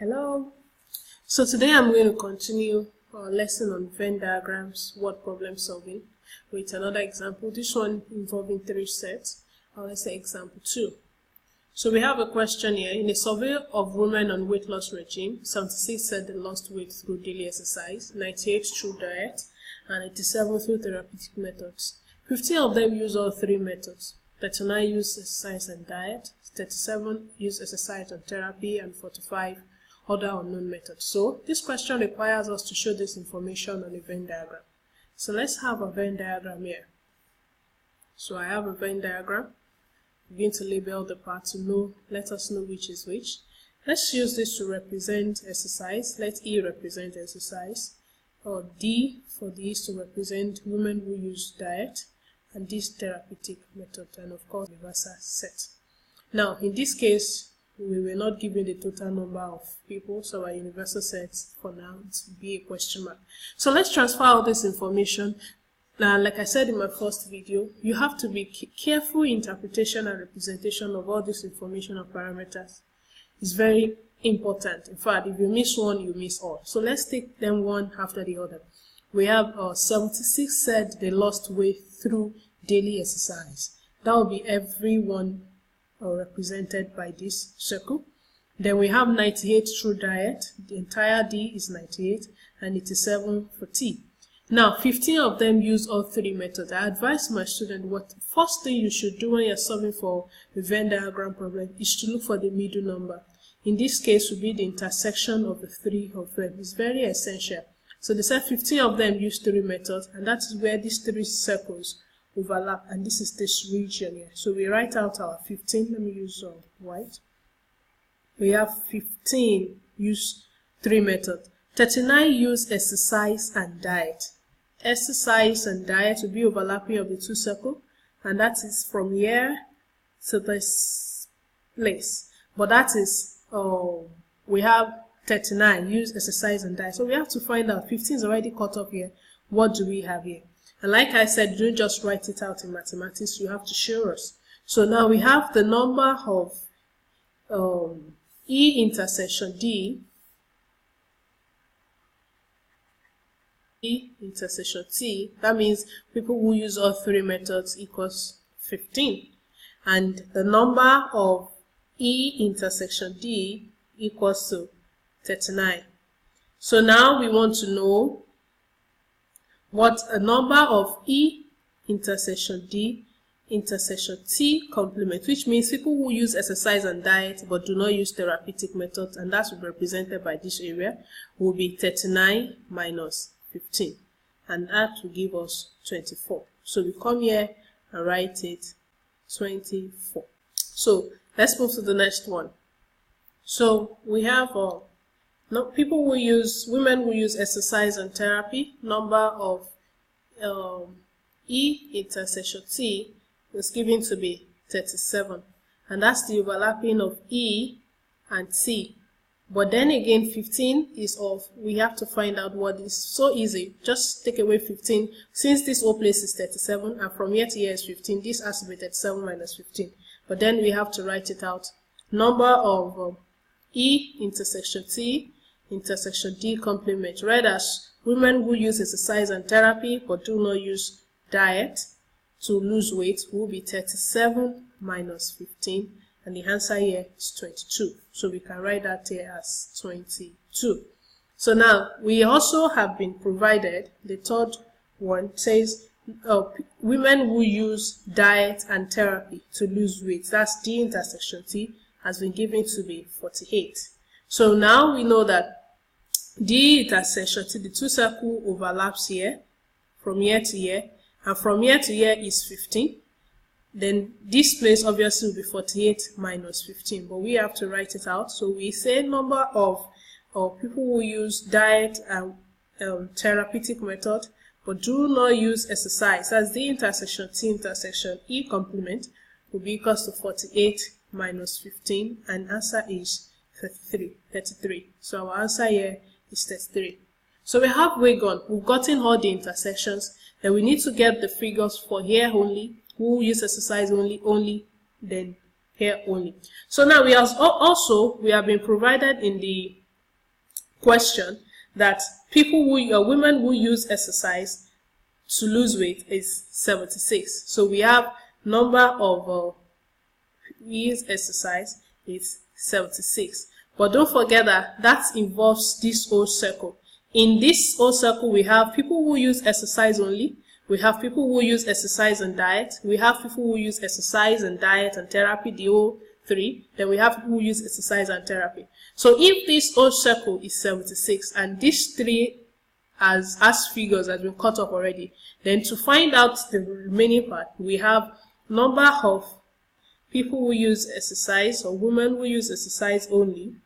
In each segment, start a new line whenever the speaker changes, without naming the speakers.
Hello. So today I'm going to continue our lesson on Venn diagrams, word problem solving, with another example. This one involving 3 sets. Let's say example 2. So we have a question here. In a survey of women on weight loss regime, 76 said they lost weight through daily exercise, 98 through diet, and 87 through therapeutic methods. 15 of them use all 3 methods. 39 use exercise and diet, 37 use exercise and therapy, and 45 other unknown methods. So this question requires us to show this information on a Venn diagram. So let's have a Venn diagram here. So I have a Venn diagram. I'm going to label the part to let us know which is which. Let's use this to represent exercise. Let E represent exercise, or D for these to represent women who use diet, and this therapeutic method, and of course universal set. Now in this case, we were not given the total number of people, so our universal set for now to be a question mark. So let's transfer all this information. Now, like I said in my first video, you have to be careful interpretation and representation of all this information and parameters. It's very important. In fact, if you miss one, you miss all. So let's take them one after the other. We have 76 said they lost weight through daily exercise. That will be everyone represented by this circle. Then we have 98 through diet. The entire D is 98, and 87 for T. Now 15 of them use all 3 methods. I advise my student what first thing you should do when you're solving for a Venn diagram problem is to look for the middle number. In this case will be the intersection of the 3 of them. It's very essential. So they said 15 of them use 3 methods, and that is where these 3 circles overlap, and this is this region here. So we write out our 15. Let me use white. We have 15 use 3 methods. 39 use exercise and diet. Exercise and diet will be overlapping of the 2 circles, and that is from here to this place. But that is we have 39 use exercise and diet. So we have to find out 15 is already cut off here. What do we have here? And like I said, don't just write it out in mathematics, you have to show us. So now we have the number of E intersection D, E intersection T. That means people who use all 3 methods equals 15. And the number of E intersection D equals to 39. So now we want to know what a number of E intersection D intersection T complement, which means people who use exercise and diet but do not use therapeutic methods, and that's represented by this area, will be 39 minus 15, and that will give us 24. So we come here and write it 24. So let's move to the next one. So we have women who use exercise and therapy. Number of E intersection T is given to be 37, and that's the overlapping of E and T. But then again, 15 is off. We have to find out what is. So easy. Just take away 15. Since this whole place is 37, and from here to here is 15, this has to be 37 minus 15. But then we have to write it out. Number of E intersection T intersection D complement. Whereas women who use exercise and therapy but do not use diet to lose weight will be 37 minus 15, and the answer here is 22. So we can write that here as 22. So now we also have been provided the third one. Says women who use diet and therapy to lose weight. That's D intersection T, has been given to be 48. So now we know that D intersection T, the 2 circle overlaps here, from here to here, and from here to here is 15. Then this place obviously will be 48 minus 15, but we have to write it out. So we say number of people who use diet and therapeutic method but do not use exercise. That's D intersection T intersection E complement will be equals to 48 minus 15, and answer is 33. So our answer here is 33. So we have way gone. We've gotten all the intersections, and we need to get the figures for here only, who use exercise only, then here only. So now we have been provided in the question that women who use exercise to lose weight is 76. So we have number of use exercise is 76. But don't forget that involves this whole circle. In this whole circle, we have people who use exercise only. We have people who use exercise and diet. We have people who use exercise and diet and therapy, the whole three. Then we have people who use exercise and therapy. So if this whole circle is 76 and these three as figures has been cut off already, then to find out the remaining part, we have number of people who use exercise or women who use exercise only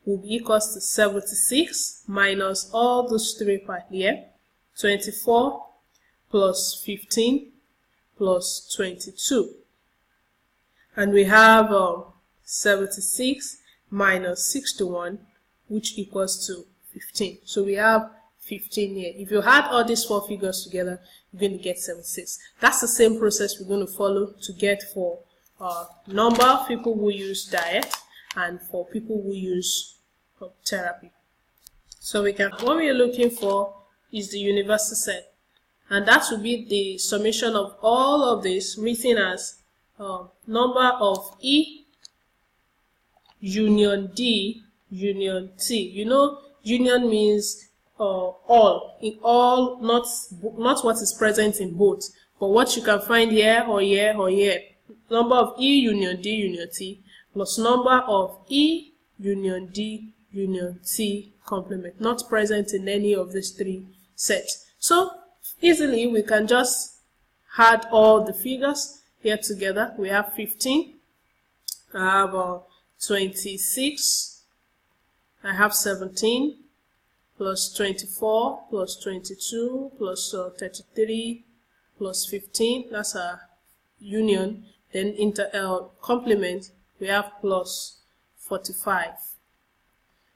will be equals to 76 minus all those three parts here, 24 plus 15 plus 22. And we have 76 minus 61, which equals to 15. So we have 15 here. If you add all these four figures together, you're going to get 76. That's the same process we're going to follow to get for number of people who use diet and for people who use therapy. So what we are looking for is the universal set, and that will be the summation of all of this written as number of E union D union T. You know, union means all, not what is present in both, but what you can find here or here or here. Number of E union D union T plus number of E union D union T complement, not present in any of these three sets. So easily we can just add all the figures here together. We have 15, I have 26, I have 17 plus 24 plus 22 plus 33 plus 15. That's a union. Then complement, we have plus 45.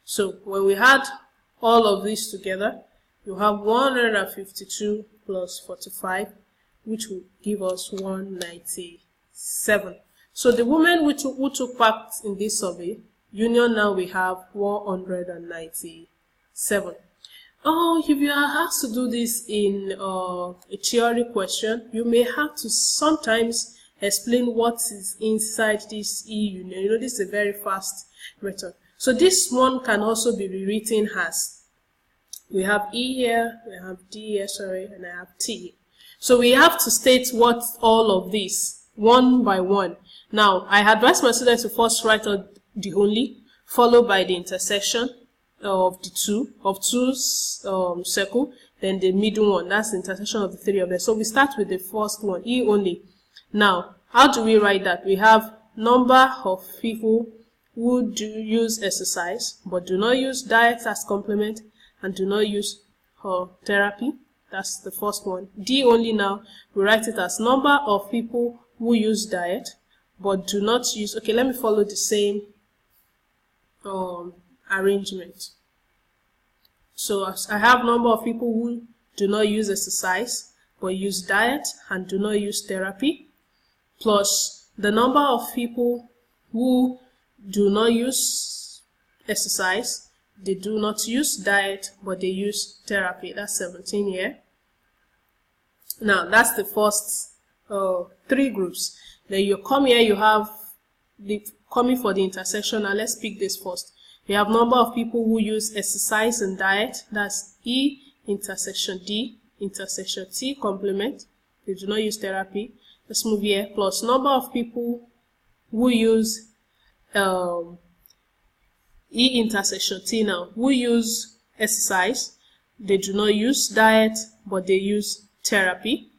So when we add all of these together, you have 152 plus 45, which will give us 197. So the women who took part in this survey, union, now we have 197. Oh, if you are asked to do this in a theory question, you may have to sometimes explain what is inside this E union. You know, this is a very fast method. So this one can also be rewritten as, we have E here, we have D here, sorry, and I have T. So we have to state what all of these, one by one. Now, I advise my students to first write out the only, followed by the intersection of the two circle, then the middle one, that's the intersection of the three of them. So we start with the first one, E only. Now, how do we write that? We have number of people who do use exercise but do not use diet as complement and do not use therapy. That's the first one. D only, now we write it as number of people who use diet but do not use, okay, let me follow the same arrangement. So I have number of people who do not use exercise but use diet and do not use therapy, plus the number of people who do not use exercise, they do not use diet, but they use therapy. That's 17 here. Now, that's the first three groups. Then you come here, you have the coming for the intersection. Now, let's pick this first. We have number of people who use exercise and diet. That's E intersection D intersection T complement. They do not use therapy. Let's move here. Plus number of people who use E intersection T now, who use exercise. They do not use diet, but they use therapy.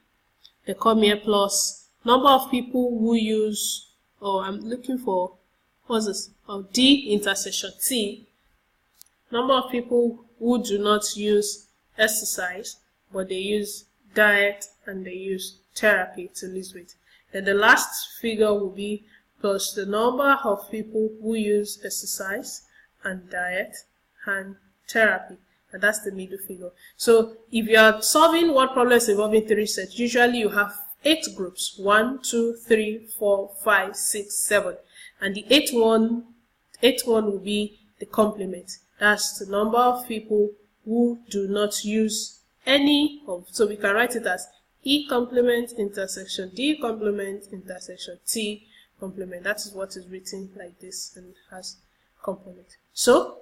They come here, plus number of people who use, I'm looking for, what's this? D intersection T. Number of people who do not use exercise, but they use diet and they use therapy to lose weight. Then the last figure will be plus the number of people who use exercise and diet and therapy, and that's the middle figure. So if you are solving word problems involving three sets, usually you have 8 groups, 1, 2, 3, 4, 5, 6, 7, and the eighth one will be the complement. That's the number of people who do not use any of, so we can write it as E complement intersection D complement intersection T complement. That is what is written like this and has complement. So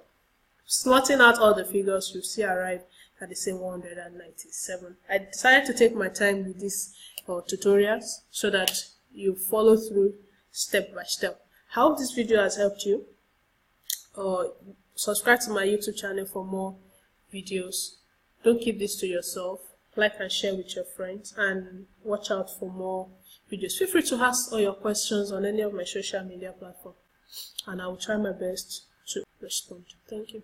slotting out all the figures, you see arrive at the same 197. I decided to take my time with these tutorials so that you follow through step by step. I hope this video has helped you. Subscribe to my YouTube channel for more videos. Don't keep this to yourself. Like and share with your friends, and watch out for more videos. Feel free to ask all your questions on any of my social media platforms, and I will try my best to respond. Thank you.